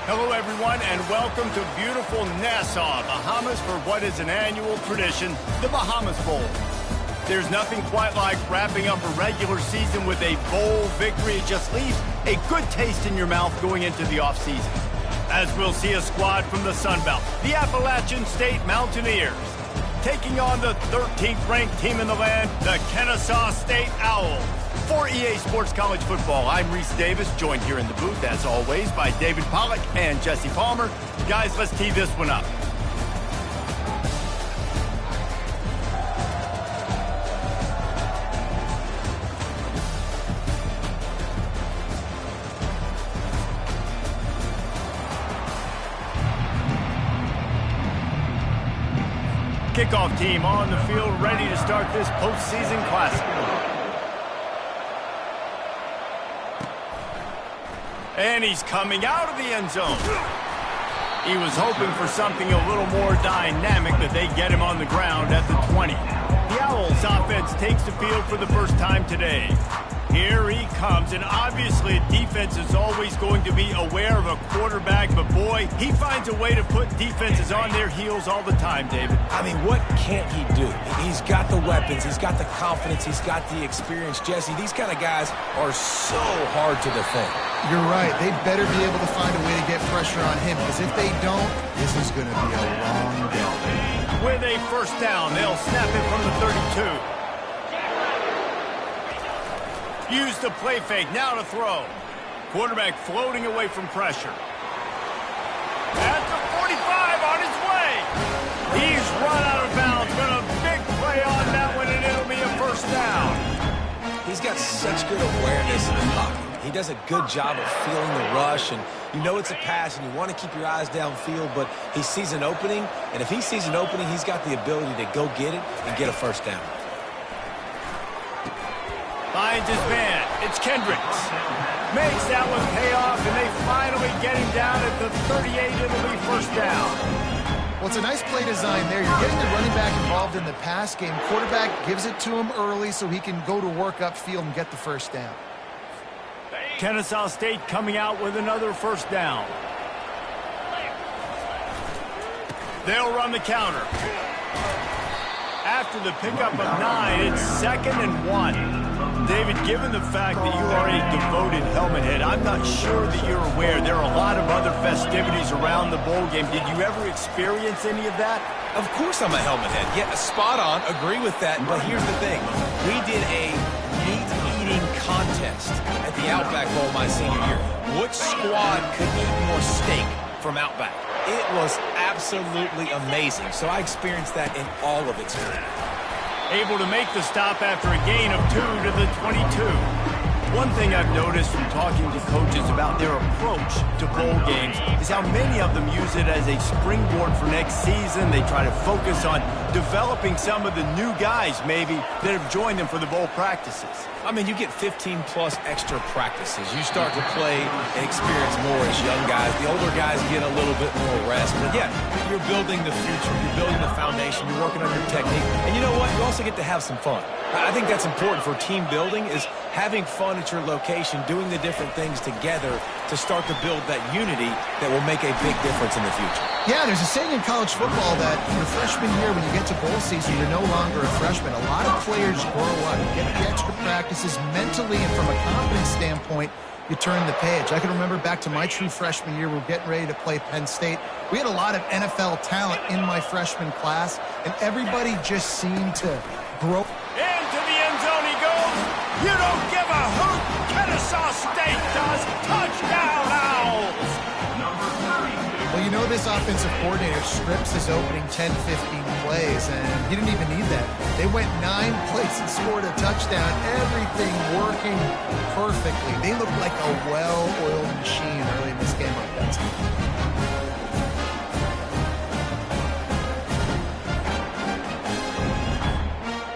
Hello, everyone, and welcome to beautiful Nassau, Bahamas, for what is an annual tradition, the Bahamas Bowl. There's nothing quite like wrapping up a regular season with a bowl victory. It just leaves a good taste in your mouth going into the offseason. As we'll see a squad from the Sun Belt, the Appalachian State Mountaineers, taking on the 13th-ranked team in the land, the Kennesaw State Owls. For EA Sports College Football, I'm Reese Davis, joined here in the booth, as always, by David Pollack and Jesse Palmer. Guys, let's tee this one up. Kickoff team on the field, ready to start this postseason classic. And he's coming out of the end zone. He was hoping for something a little more dynamic, but they get him on the ground at the 20. The Owls offense takes the field for the first time today. Here he comes, and obviously defense is always going to be aware of a quarterback, but boy, he finds a way to put defenses on their heels all the time, David. I mean, what can't he do? He's got the weapons, he's got the confidence, he's got the experience. Jesse, these kind of guys are so hard to defend. You're right. They better be able to find a way to get pressure on him, because if they don't, this is going to be a long day. With a first down, they'll snap it from the 32. Use the play fake, now to throw. Quarterback floating away from pressure. At the 45, on his way. He's run out of bounds, but a big play on that one, and it'll be a first down. He's got such good awareness in the pocket. He does a good job of feeling the rush, and you know it's a pass, and you want to keep your eyes downfield, but he sees an opening, and if he sees an opening, he's got the ability to go get it and get a first down. Finds his man. It's Kendricks. Makes that one pay off, and they finally get him down at the 38. It'll be first down. Well, it's a nice play design there. You're getting the running back involved in the pass game. Quarterback gives it to him early so he can go to work upfield and get the first down. Kennesaw State coming out with another first down. They'll run the counter. After the pickup of 9, it's 2nd and 1. David, given the fact that you are a devoted helmet head, I'm not sure that you're aware there are a lot of other festivities around the bowl game. Did you ever experience any of that? Of course I'm a helmet head. Yeah, spot on. Agree with that. But here's the thing. We did a meat-eating contest at the Outback Bowl my senior year. Which squad could eat more steak from Outback? It was absolutely amazing. So I experienced that in all of its glory. Able to make the stop after a gain of 2 to the 22. One thing I've noticed from talking to coaches about their approach to bowl games is how many of them use it as a springboard for next season. They try to focus on developing some of the new guys, maybe, that have joined them for the bowl practices. I mean, you get 15-plus extra practices. You start to play and experience more as young guys. The older guys get a little bit more rest. But, yeah, you're building the future. You're building the foundation. You're working on your technique. And you know what? You also get to have some fun. I think that's important for team building, is having fun at your location, doing the different things together to start to build that unity that will make a big difference in the future. Yeah, there's a saying in college football that your freshman year, when you get to bowl season, you're no longer a freshman. A lot of players grow up, get the extra practices mentally, and from a confidence standpoint, you turn the page. I can remember back to my true freshman year, we're getting ready to play Penn State. We had a lot of NFL talent in my freshman class, and everybody just seemed to grow. Into the end zone he goes. You don't give a hoot. Kennesaw State does. Touchdown, Owls. Well, you know this offensive coordinator scripts his opening 10, 15 plays, and he didn't even need that. They went 9 plays and scored a touchdown. Everything working perfectly. They looked like a well-oiled machine early in this game offensively.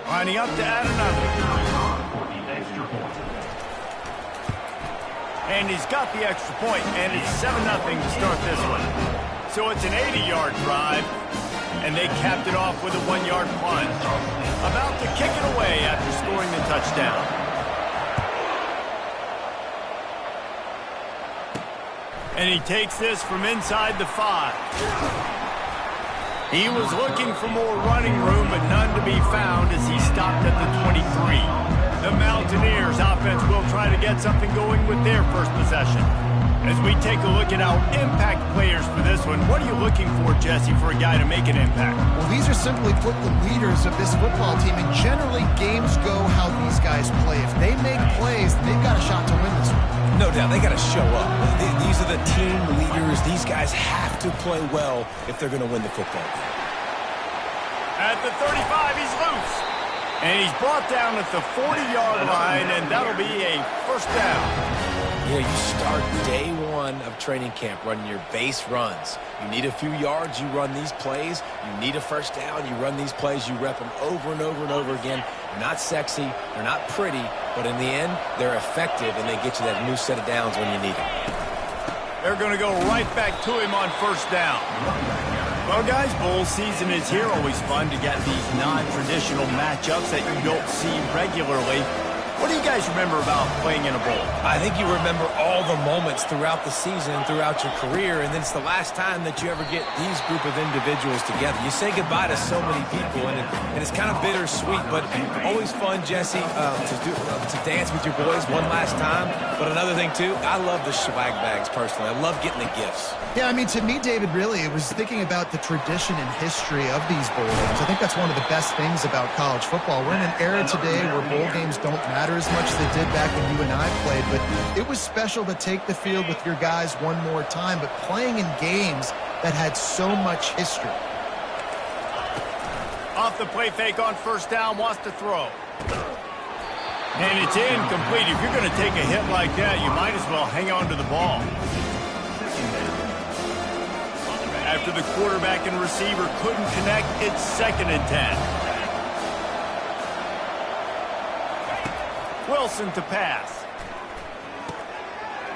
Lining up to add another. And he's got the extra point, and it's 7-0 to start this one. So it's an 80-yard drive, and they capped it off with a 1-yard punt. About to kick it away after scoring the touchdown. And he takes this from inside the 5. He was looking for more running room, but none to be found as he stopped at the 23. The Mountaineers offense will try to get something going with their first possession. As we take a look at our impact players for this one, what are you looking for, Jesse, for a guy to make an impact? Well, these are simply put the leaders of this football team, and generally games go how these guys play. If they make plays, they've got a shot to win this one. No doubt, they got to show up. These are the team leaders. These guys have to play well if they're going to win the football game. At the 35, he's loose. And he's brought down at the 40-yard line, and that'll be a first down. Yeah, you start day one of training camp running your base runs. You need a few yards, you run these plays. You need a first down, you run these plays. You rep them over and over and over again. They're not sexy, they're not pretty, but in the end, they're effective, and they get you that new set of downs when you need them. They're going to go right back to him on first down. Well, guys, bowl season is here. Always fun to get these non-traditional matchups that you don't see regularly. What do you guys remember about playing in a bowl? I think you remember all the moments throughout the season, throughout your career, and then it's the last time that you ever get these group of individuals together. You say goodbye to so many people, and it's kind of bittersweet, but always fun, Jesse, to dance with your boys one last time. But another thing, too, I love the swag bags personally. I love getting the gifts. Yeah, I mean, to me, David, really, it was thinking about the tradition and history of these bowl games. I think that's one of the best things about college football. We're in an era today where bowl games don't matter as much as they did back when you and I played, but it was special to take the field with your guys one more time, but playing in games that had so much history. Off the play fake on first down, wants to throw. And it's incomplete. If you're going to take a hit like that, you might as well hang on to the ball. After the quarterback and receiver couldn't connect, it's 2nd and 10. Wilson to pass.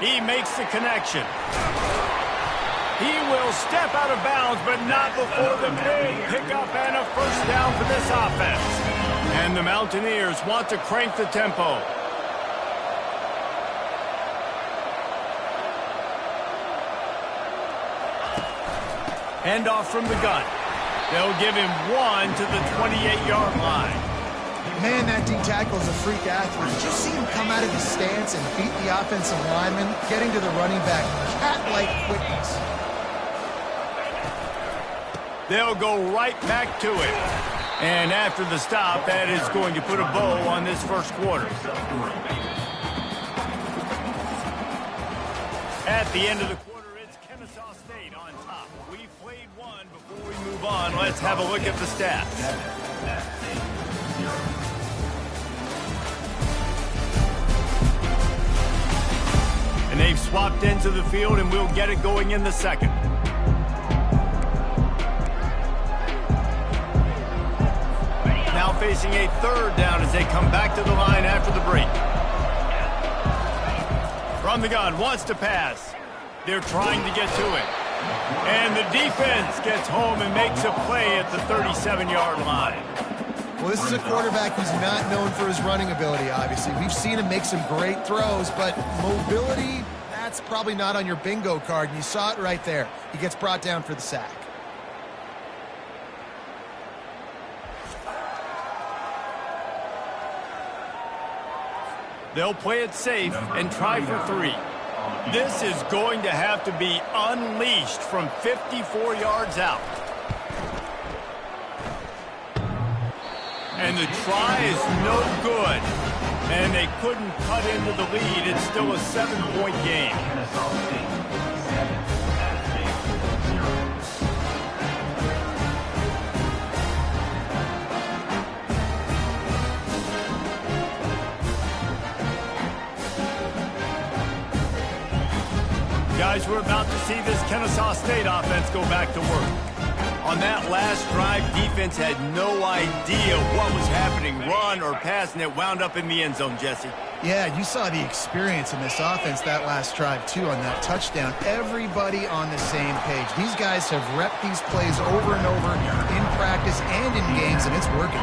He makes the connection. He will step out of bounds, but not before the big pickup and a first down for this offense. And the Mountaineers want to crank the tempo. Handoff from the gun. They'll give him 1 to the 28-yard line. Man, that D-tackle is a freak athlete. Did you see him come out of his stance and beat the offensive lineman, getting to the running back? Cat-like quickness. They'll go right back to it. And after the stop, that is going to put a bow on this first quarter. At the end of the quarter, it's Kennesaw State on top. We played one. Before we move on, let's have a look at the stats. And they've swapped into the field, and we'll get it going in the second. Now facing a third down as they come back to the line after the break. From the gun, wants to pass. They're trying to get to it. And the defense gets home and makes a play at the 37-yard line. Well, this is a quarterback who's not known for his running ability, obviously. We've seen him make some great throws, but mobility, that's probably not on your bingo card, and you saw it right there. He gets brought down for the sack. They'll play it safe and try for 3. This is going to have to be unleashed from 54 yards out. And the try is no good. And they couldn't cut into the lead. It's still a 7-point game. Guys, we're about to see this Kennesaw State offense go back to work. On that last drive, defense had no idea what was happening, run or pass, and it wound up in the end zone, Jesse. Yeah, you saw the experience in this offense that last drive, too, on that touchdown. Everybody on the same page. These guys have repped these plays over and over in practice and in games, and it's working.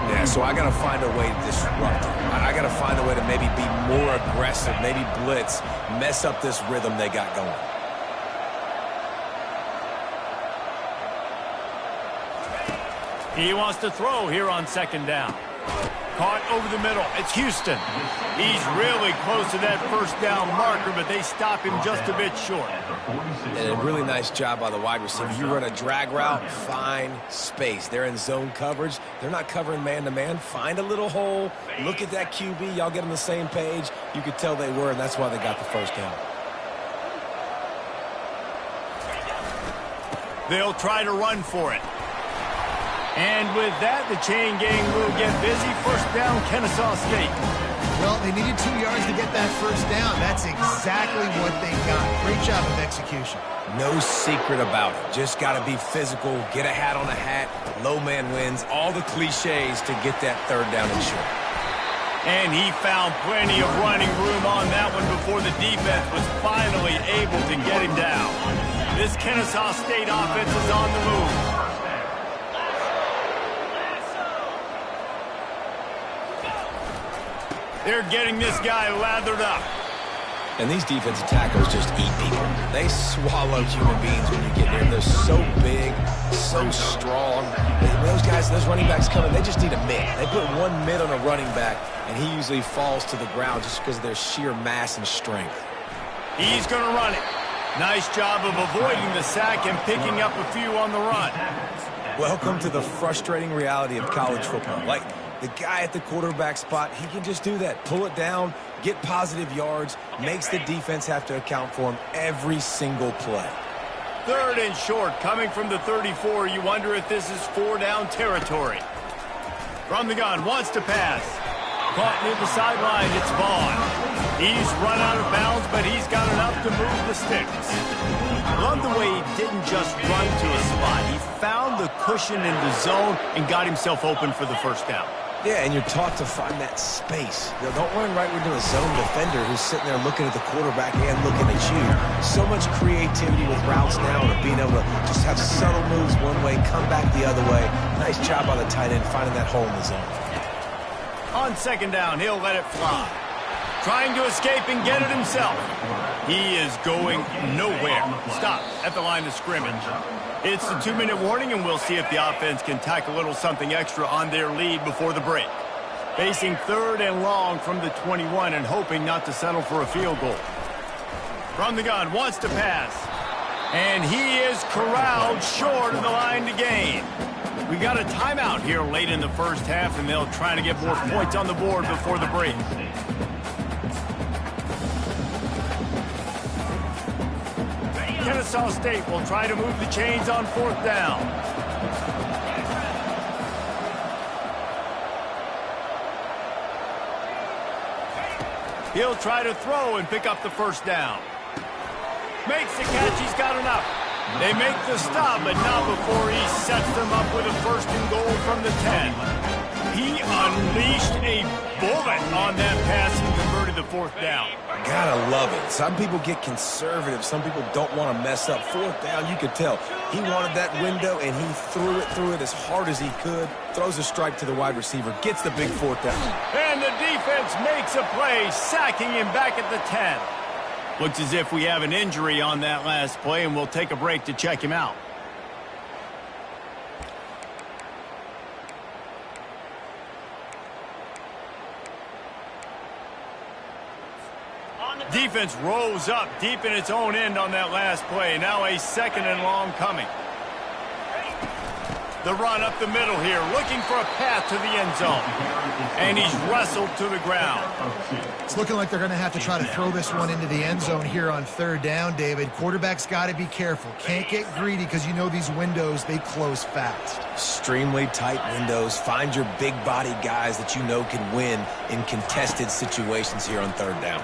Yeah, so I got to find a way to disrupt it. I got to find a way to maybe be more aggressive, maybe blitz, mess up this rhythm they got going. He wants to throw here on second down. Caught over the middle. It's Houston. He's really close to that first down marker, but they stop him just a bit short. And a really nice job by the wide receiver. You run a drag route, find space. They're in zone coverage. They're not covering man-to-man. Find a little hole. Look at that QB. Y'all get on the same page. You could tell they were, and that's why they got the first down. They'll try to run for it. And with that, the chain gang will get busy. First down, Kennesaw State. Well, they needed 2 yards to get that first down. That's exactly what they got. Great job of execution. No secret about it. Just got to be physical, get a hat on a hat, low man wins, all the cliches to get that third down and short. And he found plenty of running room on that one before the defense was finally able to get him down. This Kennesaw State offense is on the move. They're getting this guy lathered up. And these defensive tackles just eat people. They swallow human beings when you get near them. They're so big, so strong. When those guys, those running backs come in, they just need a mid. They put one mid on a running back, and he usually falls to the ground just because of their sheer mass and strength. He's going to run it. Nice job of avoiding the sack and picking up a few on the run. Welcome to the frustrating reality of college football. Like, the guy at the quarterback spot, he can just do that. Pull it down, get positive yards, makes the defense have to account for him every single play. Third and short, coming from the 34. You wonder if this is 4-down territory. From the gun, wants to pass. Caught near the sideline, it's Vaughn. He's run out of bounds, but he's got enough to move the sticks. Love the way he didn't just run to a spot. He found the cushion in the zone and got himself open for the first down. Yeah, and you're taught to find that space. You know, don't run right into a zone defender who's sitting there looking at the quarterback and looking at you. So much creativity with routes now and being able to just have subtle moves one way, come back the other way. Nice job by the tight end finding that hole in the zone. On second down, he'll let it fly. Trying to escape and get it himself. He is going nowhere. Stop at the line of scrimmage. It's the 2-minute warning, and we'll see if the offense can tack a little something extra on their lead before the break. Facing third and long from the 21 and hoping not to settle for a field goal. From the gun, wants to pass. And he is corralled short of the line to gain. We got a timeout here late in the first half, and they'll try to get more points on the board before the break. Kennesaw State will try to move the chains on fourth down. He'll try to throw and pick up the first down. Makes the catch, he's got enough. They make the stop, but not before he sets them up with a first and goal from the 10. He unleashed a bullet on that pass and converted the fourth down. Gotta love it. Some people get conservative. Some people don't want to mess up. Fourth down, you could tell. He wanted that window, and he threw it as hard as he could. Throws a strike to the wide receiver. Gets the big fourth down. And the defense makes a play, sacking him back at the 10. Looks as if we have an injury on that last play, and we'll take a break to check him out. Defense rose up deep in its own end on that last play. Now a second and long coming. The run up the middle here, looking for a path to the end zone. And he's wrestled to the ground. It's looking like they're going to have to try to throw this one into the end zone here on third down, David. Quarterback's got to be careful. Can't get greedy because you know these windows, they close fast. Extremely tight windows. Find your big body guys that you know can win in contested situations here on third down.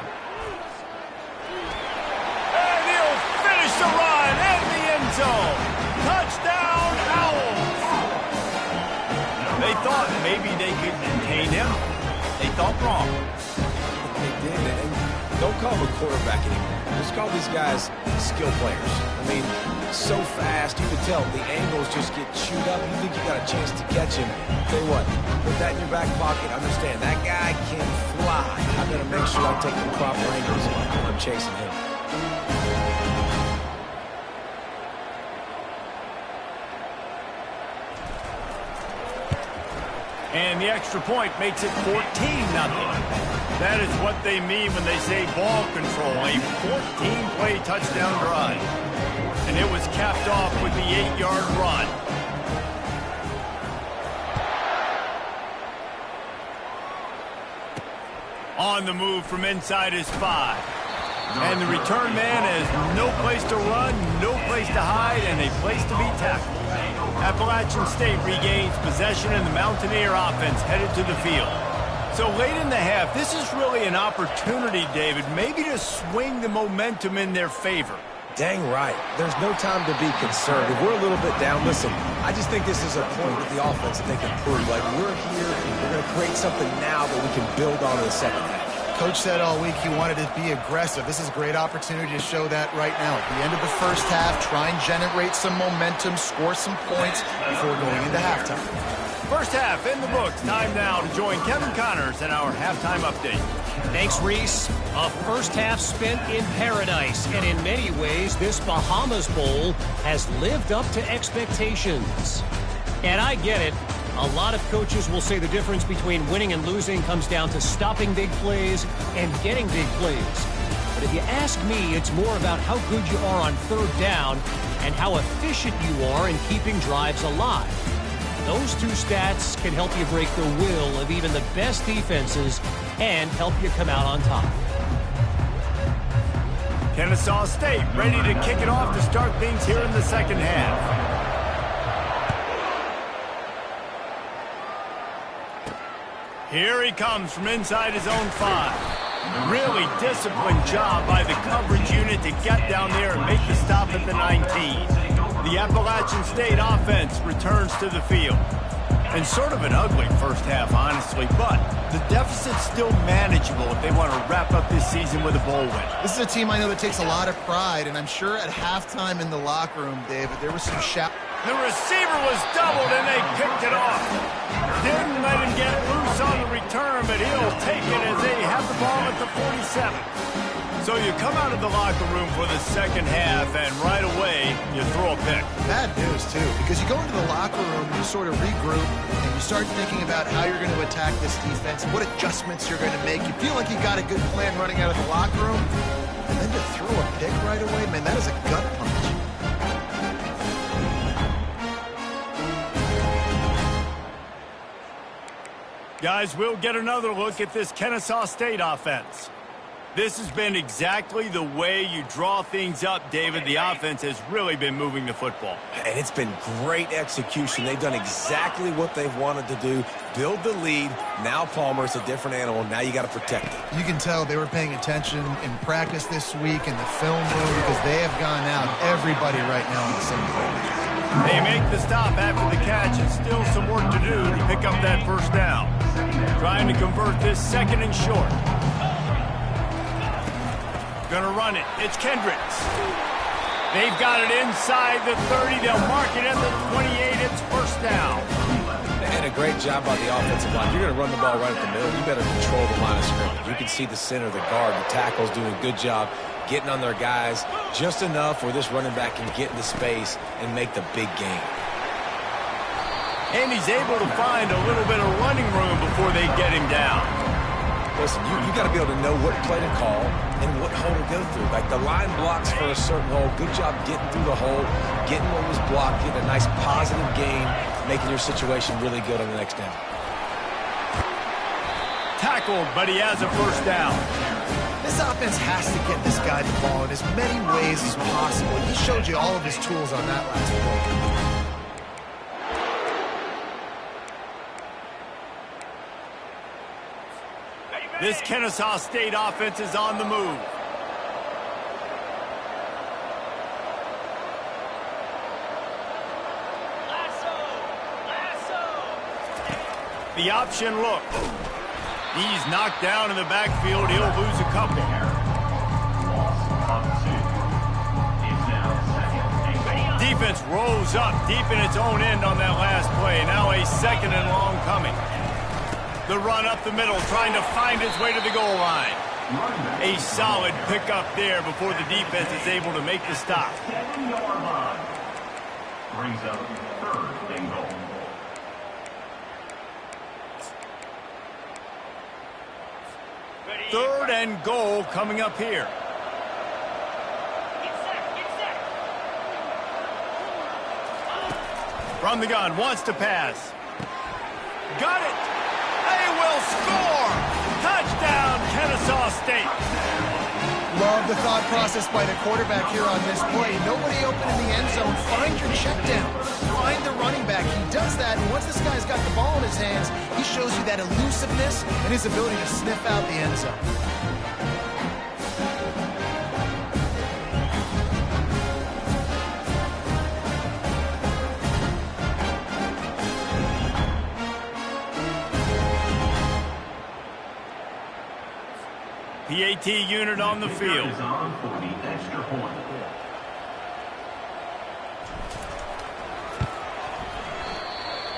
And he'll finish the run at the end zone. Touchdown, Owls. They thought maybe they could contain him. They thought wrong. They did, and don't call him a quarterback anymore. Just call these guys skill players. I mean, so fast, you can tell the angles just get chewed up. You think you got a chance to catch him. Tell you what, put that in your back pocket. Understand, that guy can fly. I'm going to make sure I take the proper angles when I'm chasing him. And the extra point makes it 14-0. That is what they mean when they say ball control, a 14-play touchdown drive. And it was capped off with the 8-yard run. On the move from inside his 5. And the return man has no place to run, no place to hide, and a place to be tackled. Appalachian State regains possession, and the Mountaineer offense headed to the field. So late in the half, this is really an opportunity, David, maybe to swing the momentum in their favor. Dang right. There's no time to be concerned. If we're a little bit down, listen, I just think this is a point with the offense that they can prove. Like, we're here, we're going to create something now that we can build on in the second half. Coach said all week he wanted to be aggressive. This is a great opportunity to show that right now. At the end of the first half, try and generate some momentum, score some points before going into halftime. First half in the books. Time now to join Kevin Connors in our halftime update. Thanks, Reese. A first half spent in paradise, and in many ways, this Bahamas Bowl has lived up to expectations. And I get it. A lot of coaches will say the difference between winning and losing comes down to stopping big plays and getting big plays. But if you ask me, it's more about how good you are on third down and how efficient you are in keeping drives alive. Those two stats can help you break the will of even the best defenses and help you come out on top. Kennesaw State ready to kick it off to start things here in the second half. Here he comes from inside his own 5. Really disciplined job by the coverage unit to get down there and make the stop at the 19. The Appalachian State offense returns to the field. And sort of an ugly first half, honestly, but the deficit's still manageable if they want to wrap up this season with a bowl win. This is a team I know that takes a lot of pride, and I'm sure at halftime in the locker room, David, there was some shout. The receiver was doubled, and they picked it off. Didn't let him get loose on the return, but he'll take it as they have the ball at the 47. So you come out of the locker room for the second half, and right away, you throw a pick. Bad news, too, because you go into the locker room, you sort of regroup, and you start thinking about how you're going to attack this defense, what adjustments you're going to make. You feel like you got a good plan running out of the locker room, and then to throw a pick right away, man, that is a gut punch. Guys, we'll get another look at this Kennesaw State offense. This has been exactly the way you draw things up, David. The offense has really been moving the football. And it's been great execution. They've done exactly what they've wanted to do. Build the lead. Now Palmer's a different animal. Now you got to protect it. You can tell they were paying attention in practice this week in the film room because they have gone out. Everybody right now on the same page. They make the stop after the catch, and still some work to do to pick up that first down. Trying to convert this second and short. Gonna run it. It's Kendricks. They've got it inside the 30. They'll mark it at the 28. It's first down. And a great job by the offensive line. You're going to run the ball right at the middle. You better control the line of scrimmage. You can see the center, the guard, the tackles doing a good job getting on their guys just enough where this running back can get into space and make the big game. And he's able to find a little bit of running room before they get him down. Listen, you got to be able to know what play to call and what hole to go through. Like the line blocks for a certain hole. Good job getting through the hole, getting what was blocked, getting a nice positive gain, making your situation really good on the next down. Tackled, but he has a first down. This offense has to get this guy the ball in as many ways as possible. He showed you all of his tools on that last play. This Kennesaw State offense is on the move. The option look. He's knocked down in the backfield. He'll lose a couple. Defense rolls up deep in its own end on that last play. Now a second and long coming. The run up the middle, trying to find its way to the goal line. A solid pickup there before the defense is able to make the stop. Brings up third and goal. 3rd and goal coming up here. From the gun, wants to pass. Got it! They will score! Touchdown, Kennesaw State! Love the thought process by the quarterback here on this play. Nobody open in the end zone. Find your check down. Find the running back. He does that, and once this guy's got the ball in his hands, he shows you that elusiveness and his ability to sniff out the end zone. PAT unit on the field.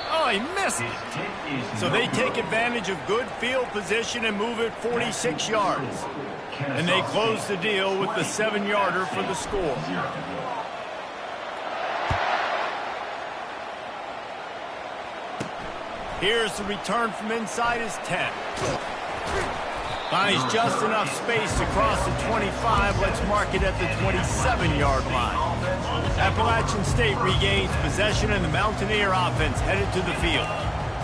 Oh, he missed it. So they take advantage of good field position and move it 46 yards. And they close the deal with the 7-yarder for the score. Here's the return from inside his 10. Finds just enough space to cross the 25. Let's mark it at the 27-yard line. Appalachian State regains possession, and the Mountaineer offense headed to the field.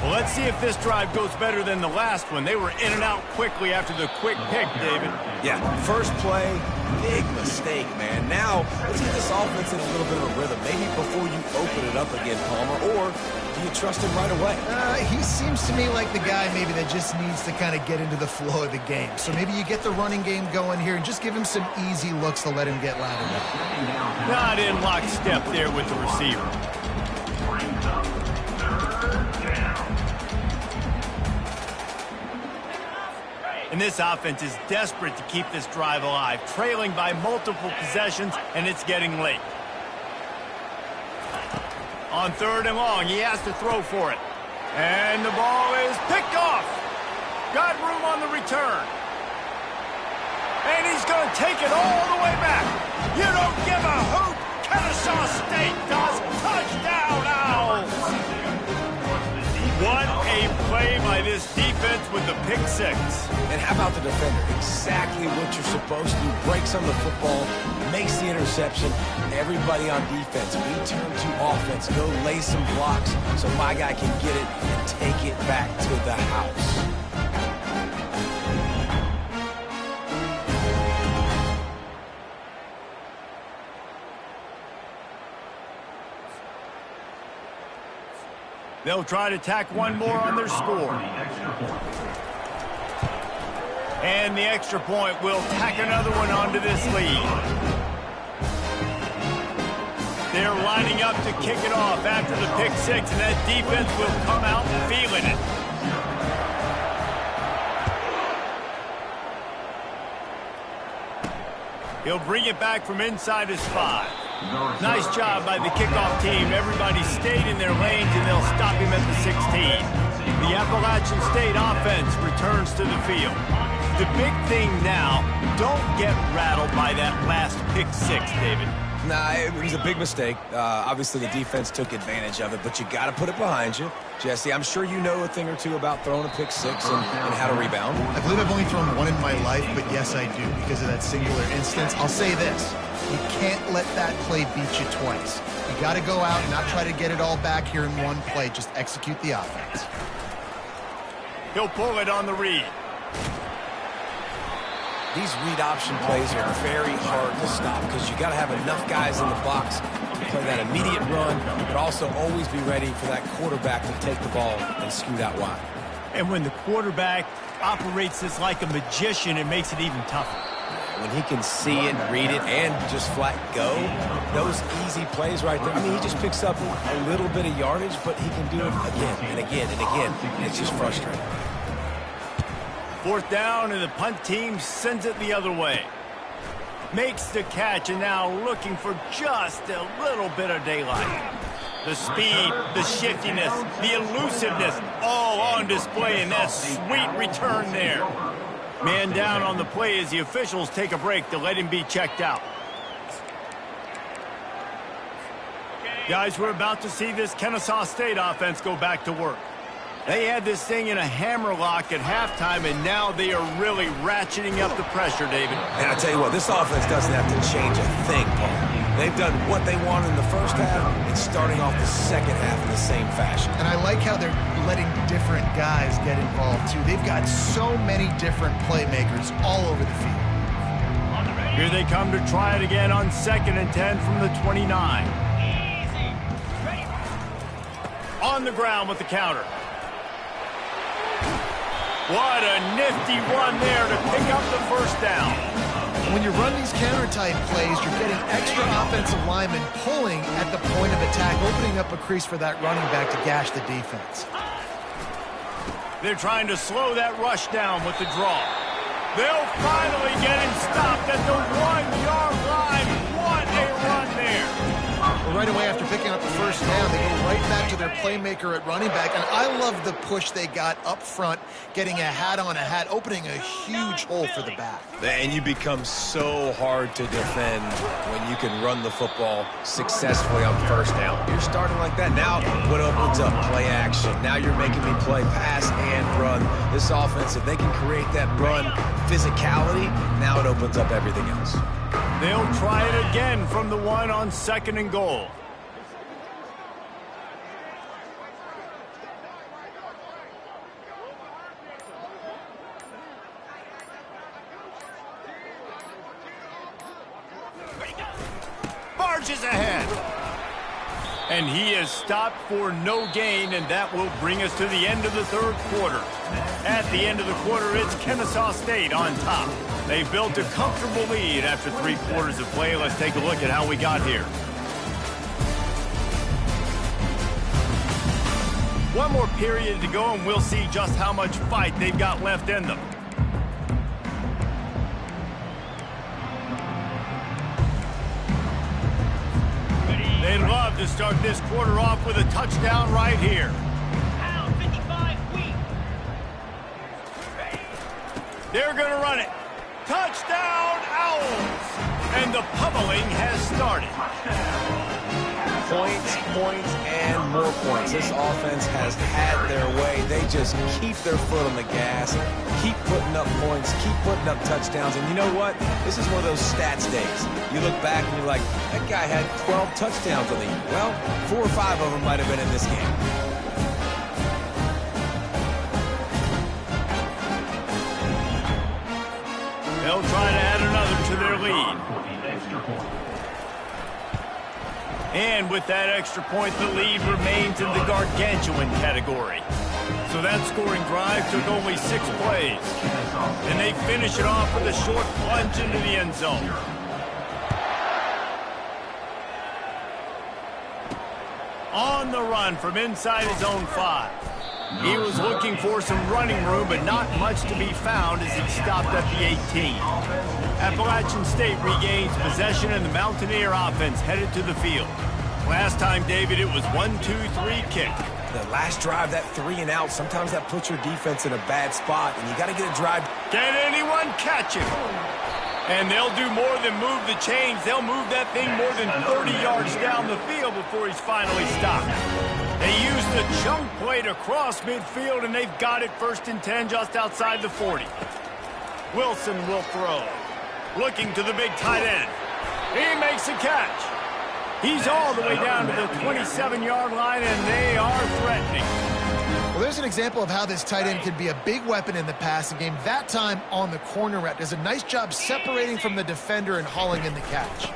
Well, let's see if this drive goes better than the last one. They were in and out quickly after the quick pick, David. Yeah, first play, big mistake, man. Now, let's get this offense in a little bit of a rhythm. Maybe before you open it up again, Palmer, or do you trust him right away? He seems to me like the guy maybe that just needs to kind of get into the flow of the game. So maybe you get the running game going here and just give him some easy looks to let him get lathered up. Not in lockstep there with the receiver. And this offense is desperate to keep this drive alive, trailing by multiple possessions, and it's getting late. On 3rd and long, he has to throw for it. And the ball is picked off. Got room on the return. And he's going to take it all the way back. You don't give a hoot. Kennesaw State does. Touchdown, Owls. What a play by this defense with the pick 6. And how about the defender? Exactly what you're supposed to do. Breaks on the football, makes the interception. Everybody on defense, we turn to offense. Go lay some blocks so my guy can get it and take it back to the house. They'll try to tack one more on their score. And the extra point will tack another one onto this lead. They're lining up to kick it off after the pick 6, and that defense will come out feeling it. He'll bring it back from inside his 5. Nice job by the kickoff team. Everybody stayed in their lanes, and they'll stop him at the 16. The Appalachian State offense returns to the field. The big thing now, don't get rattled by that last pick 6, David. Nah, it was a big mistake. Obviously, the defense took advantage of it, but you got to put it behind you. Jesse, I'm sure you know a thing or two about throwing a pick 6 and how to rebound. I believe I've only thrown one in my life, but yes, I do because of that singular instance. I'll say this. You can't let that play beat you twice. You got to go out and not try to get it all back here in one play. Just execute the offense. He'll pull it on the read. These read option plays are very hard to stop because you got to have enough guys in the box to play that immediate run, but also always be ready for that quarterback to take the ball and scoot out wide. And when the quarterback operates this like a magician, it makes it even tougher. When he can see it, read it, and just flat go, those easy plays right there. I mean, he just picks up a little bit of yardage, but he can do it again and again and again. And it's just frustrating. 4th down, and the punt team sends it the other way. Makes the catch, and now looking for just a little bit of daylight. The speed, the shiftiness, the elusiveness, all on display in that sweet return there. Man down on the play as the officials take a break to let him be checked out. Guys, we're about to see this Kennesaw State offense go back to work. They had this thing in a hammerlock at halftime, and now they are really ratcheting up the pressure, David. And I tell you what, this offense doesn't have to change a thing, Paul. They've done what they wanted in the first half and starting off the second half in the same fashion. And I like how they're letting different guys get involved, too. They've got so many different playmakers all over the field. Here they come to try it again on 2nd and 10 from the 29. On the ground with the counter. What a nifty run there to pick up the first down. When you run these counter-type plays, you're getting extra offensive linemen pulling at the point of attack, opening up a crease for that running back to gash the defense. They're trying to slow that rush down with the draw. They'll finally get him stopped at the 1-yard line. What a run there. Well, right away after picking up the first down, they go right back to their playmaker at running back. And I love the push they got up front, getting a hat on a hat, opening a huge hole for the back. And you become so hard to defend when you can run the football successfully on first down. You're starting like that. Now what opens up? Play action. Now you're making me play pass and run. This offense, if they can create that run physicality, now it opens up everything else. They'll try it again from the 1 on 2nd and goal. Barges ahead. And he is stopped for no gain, and that will bring us to the end of the third quarter. At the end of the quarter, it's Kennesaw State on top. They built a comfortable lead after 3 quarters of play. Let's take a look at how we got here. One more period to go, and we'll see just how much fight they've got left in them. They'd love to start this quarter off with a touchdown right here. They're going to run it. Touchdown, Owls! And the pummeling has started. Points, points, and more points. This offense has had their way. They just keep their foot on the gas, keep putting up points, keep putting up touchdowns. And you know what? This is one of those stats days. You look back and you're like, that guy had 12 touchdowns on the year. Well, 4 or 5 of them might have been in this game. They'll try to add another to their lead. And with that extra point, the lead remains in the gargantuan category. So that scoring drive took only 6 plays. And they finish it off with a short plunge into the end zone. On the run from inside his own 5. He was looking for some running room, but not much to be found as he stopped at the 18. Appalachian State regains possession, and the Mountaineer offense headed to the field. Last time, David, it was 1-2-3 kick. The last drive, that 3 and out, sometimes that puts your defense in a bad spot, and you got to get a drive. Can anyone catch him? And they'll do more than move the chains. They'll move that thing more than 30 yards down the field before he's finally stopped. They use the chunk play to cross midfield, and they've got it 1st and 10 just outside the 40. Wilson will throw. Looking to the big tight end. He makes a catch. He's all the way down to the 27-yard line, and they are threatening. Well, there's an example of how this tight end can be a big weapon in the passing game. That time on the corner route. Does a nice job separating from the defender and hauling in the catch.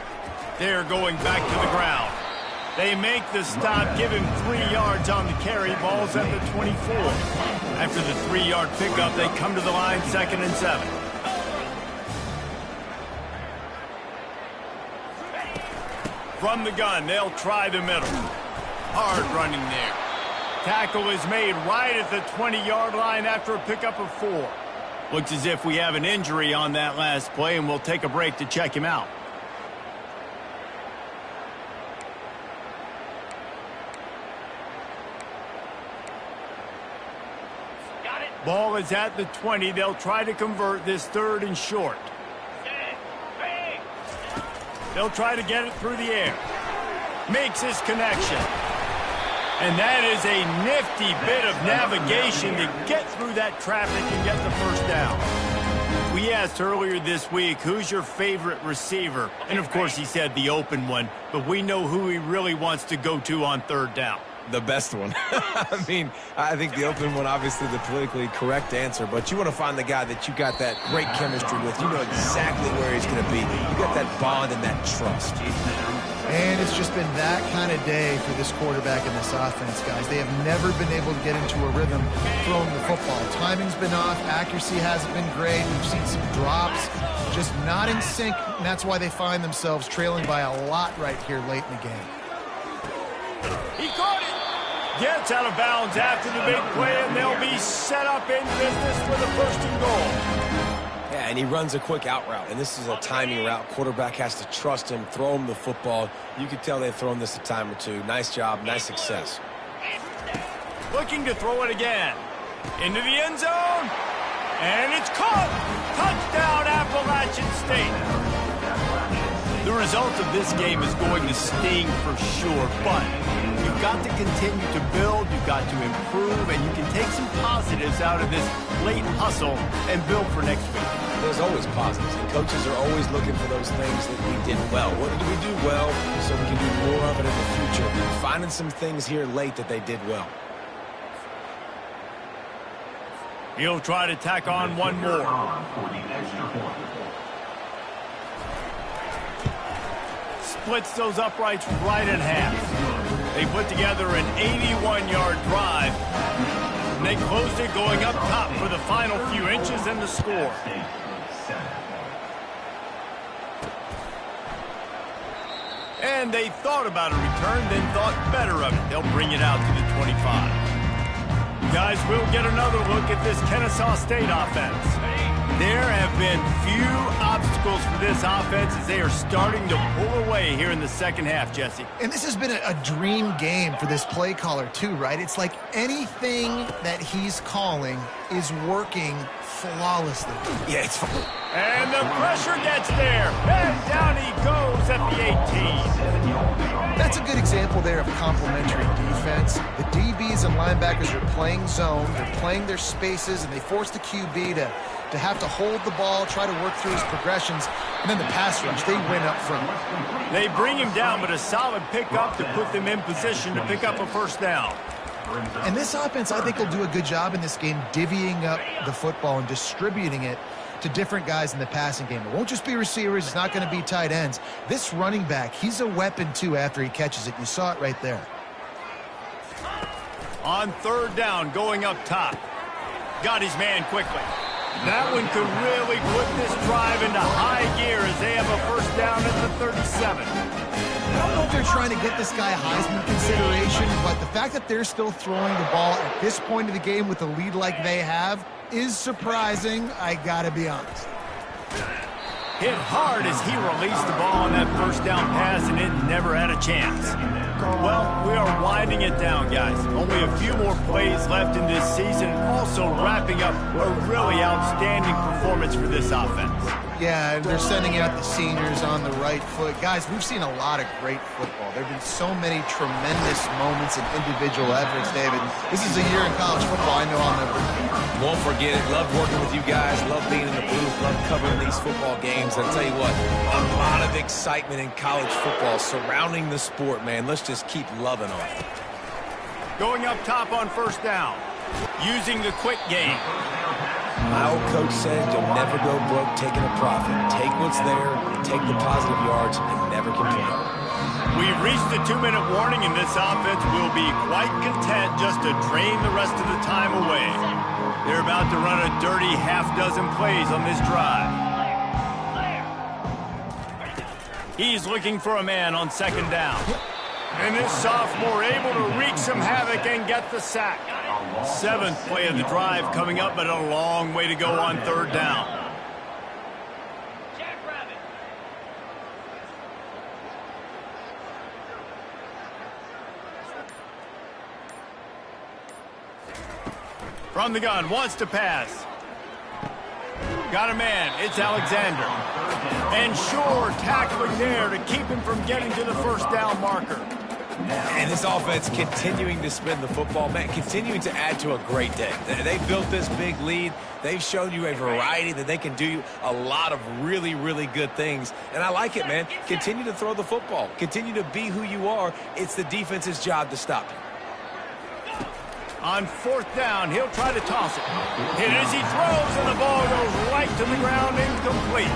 They're going back to the ground. They make the stop, give him 3 yards on the carry. Ball's at the 24. After the 3-yard pickup, they come to the line 2nd and 7. From the gun, they'll try the middle. Hard running there. Tackle is made right at the 20-yard line after a pickup of 4. Looks as if we have an injury on that last play, and we'll take a break to check him out. Ball is at the 20. They'll try to convert this 3rd and short. They'll try to get it through the air. Makes his connection. And that is a nifty bit of navigation to get through that traffic and get the first down. We asked earlier this week, who's your favorite receiver? And, of course, he said the open one, but we know who he really wants to go to on third down. The best one. I mean, I think the open one, obviously the politically correct answer, but you want to find the guy that you got that great chemistry with. You know exactly where he's going to be. You got that bond and that trust. And it's just been that kind of day for this quarterback and this offense, guys. They have never been able to get into a rhythm throwing the football. Timing's been off. Accuracy hasn't been great. We've seen some drops, just not in sync, and that's why they find themselves trailing by a lot right here late in the game. He caught it. Gets out of bounds after the big play, and they'll be set up in business for the first and goal. Yeah, and he runs a quick out route, and this is a timing route. Quarterback has to trust him, throw him the football. You can tell they've thrown this a time or two. Nice job, nice success. Looking to throw it again. Into the end zone. And it's caught. Touchdown, Appalachian State. The result of this game is going to sting for sure, but you've got to continue to build, you've got to improve, and you can take some positives out of this late hustle and build for next week. There's always positives, and coaches are always looking for those things that we did well. What did we do well so we can do more of it in the future? Finding some things here late that they did well. He'll try to tack on one more. Splits those uprights right in half. They put together an 81-yard drive. And they closed it going up top for the final few inches and the score. And they thought about a return, then thought better of it. They'll bring it out to the 25. Guys, we'll get another look at this Kennesaw State offense. There have been few obstacles for this offense as they are starting to pull away here in the second half, Jesse. And this has been a dream game for this play caller too, right? It's like anything that he's calling is working flawlessly. Yeah, it's fun. And the pressure gets there. And down he goes at the 18. That's a good example there of complementary defense. The DBs and linebackers are playing zone, they're playing their spaces, and they force the QB to have to hold the ball, try to work through his progressions, and then the pass rush, they win up front. They bring him down, but a solid pickup to put them in position to pick up a first down. And this offense, I think, will do a good job in this game divvying up the football and distributing it to different guys in the passing game. It won't just be receivers. It's not going to be tight ends. This running back, he's a weapon, too, after he catches it. You saw it right there. On third down, going up top. Got his man quickly. That one could really put this drive into high gear as they have a first down at the 37. I don't know if they're trying to get this guy Heisman consideration, but the fact that they're still throwing the ball at this point of the game with a lead like they have is surprising, I gotta be honest. Hit hard as he released the ball on that first down pass, and it never had a chance. Well, we are winding it down, guys. Only a few more plays left in this season, also wrapping up a really outstanding performance for this offense. Yeah, they're sending out the seniors on the right foot. Guys, we've seen a lot of great football. There have been so many tremendous moments and individual efforts, David. This is a year in college football I know I'll never forget. Won't forget it. Love working with you guys. Love being in the booth. Love covering these football games. I'll tell you what, a lot of excitement in college football surrounding the sport, man. Let's just keep loving on it. Going up top on first down. Using the quick game. My old coach said you'll never go broke taking a profit. Take what's there, take the positive yards, and never complain. We've reached the 2-minute warning, and this offense will be quite content just to drain the rest of the time away. They're about to run a dirty half-dozen plays on this drive. He's looking for a man on second down. And this sophomore able to wreak some havoc and get the sack. 7th play of the drive coming up, but a long way to go on third down. From the gun, wants to pass. Got a man, it's Alexander. And Shore tackling there to keep him from getting to the first down marker. And this offense continuing to spin the football, man, continuing to add to a great day. They built this big lead. They've shown you a variety that they can do a lot of really, really good things. And I like it, man. Continue to throw the football. Continue to be who you are. It's the defense's job to stop you. On 4th down, he'll try to toss it. Hit as he throws, and the ball goes right to the ground, incomplete.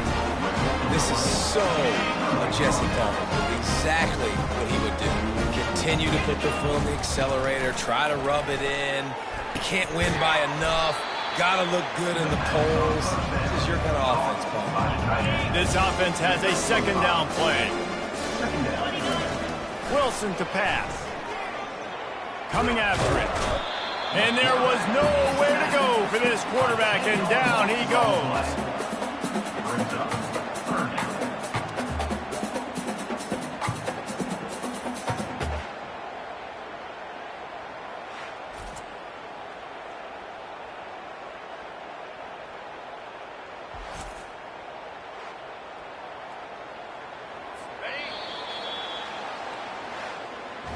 This is so a Jesse Palmer. Exactly what he would do. Continue to put the foot on the accelerator, try to rub it in. Can't win by enough. Got to look good in the polls. This is your kind of offense, Paul. This offense has a 2nd down play. Wilson to pass. Coming after it. And there was nowhere to go for this quarterback, and down he goes.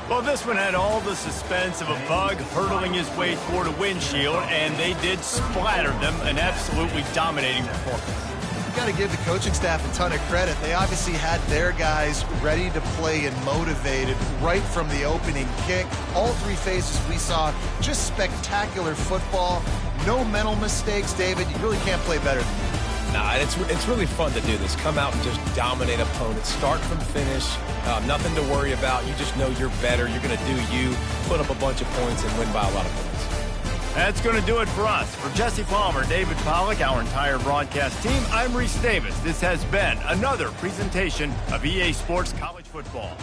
Well, this one had all the suspense of a bug hurtling his way toward a windshield, and they did splatter them, an absolutely dominating performance. You've got to give the coaching staff a ton of credit. They obviously had their guys ready to play and motivated right from the opening kick. All 3 phases we saw, just spectacular football. No mental mistakes, David. You really can't play better than that. Nah, it's really fun to do this. Come out and just dominate opponents. Start from finish. Nothing to worry about. You just know you're better. You're going to do you, put up a bunch of points, and win by a lot of points. That's going to do it for us. For Jesse Palmer, David Pollack, our entire broadcast team, I'm Reese Davis. This has been another presentation of EA Sports College Football.